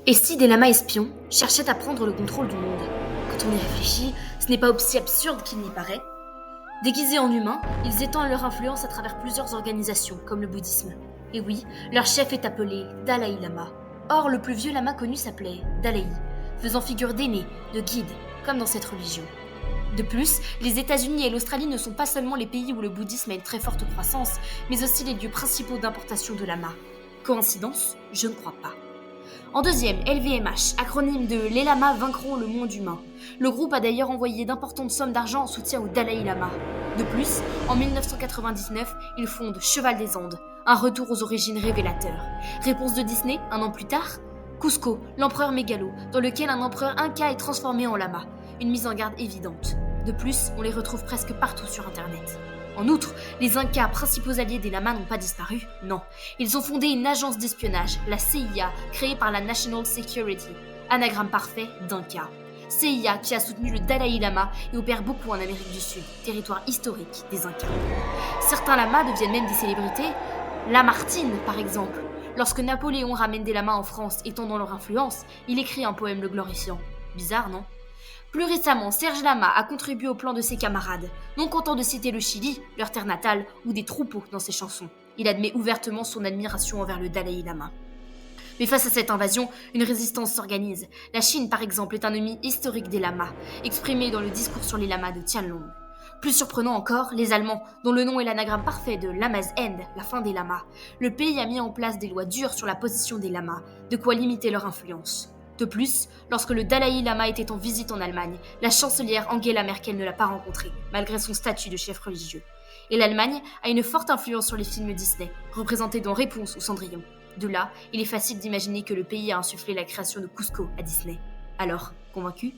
Et si des lamas espions cherchaient à prendre le contrôle du monde? Quand on y réfléchit, ce n'est pas aussi absurde qu'il n'y paraît. Déguisés en humains, ils étendent leur influence à travers plusieurs organisations, comme le bouddhisme. Et oui, leur chef est appelé Dalai Lama. Or, le plus vieux lama connu s'appelait Dalai, faisant figure d'aîné, de guide, comme dans cette religion. De plus, les États-Unis et l'Australie ne sont pas seulement les pays où le bouddhisme a une très forte croissance, mais aussi les lieux principaux d'importation de lamas. Coïncidence? Je ne crois pas. En deuxième, LVMH, acronyme de Les Lamas vaincront le monde humain. Le groupe a d'ailleurs envoyé d'importantes sommes d'argent en soutien au Dalai Lama. De plus, en 1999, ils fondent Cheval des Andes, un retour aux origines révélateur. Réponse de Disney, un an plus tard, Cusco, l'empereur mégalo, dans lequel un empereur inca est transformé en lama. Une mise en garde évidente. De plus, on les retrouve presque partout sur Internet. En outre, les Incas, principaux alliés des lamas, n'ont pas disparu, non. Ils ont fondé une agence d'espionnage, la CIA, créée par la National Security, anagramme parfait d'Inca. CIA qui a soutenu le Dalai Lama et opère beaucoup en Amérique du Sud, territoire historique des Incas. Certains lamas deviennent même des célébrités. Lamartine, par exemple. Lorsque Napoléon ramène des lamas en France étendant leur influence, il écrit un poème le glorifiant. Bizarre, non ? Plus récemment, Serge Lama a contribué au plan de ses camarades, non content de citer le Chili, leur terre natale, ou des troupeaux dans ses chansons. Il admet ouvertement son admiration envers le Dalai Lama. Mais face à cette invasion, une résistance s'organise. La Chine, par exemple, est un ennemi historique des lamas, exprimé dans le discours sur les lamas de Tianlong. Plus surprenant encore, les Allemands, dont le nom est l'anagramme parfait de Lama's End, la fin des lamas. Le pays a mis en place des lois dures sur la position des lamas, de quoi limiter leur influence. De plus, lorsque le Dalai Lama était en visite en Allemagne, la chancelière Angela Merkel ne l'a pas rencontré, malgré son statut de chef religieux. Et l'Allemagne a une forte influence sur les films Disney, représentés dans Réponse ou Cendrillon. De là, il est facile d'imaginer que le pays a insufflé la création de Cusco à Disney. Alors, convaincu ?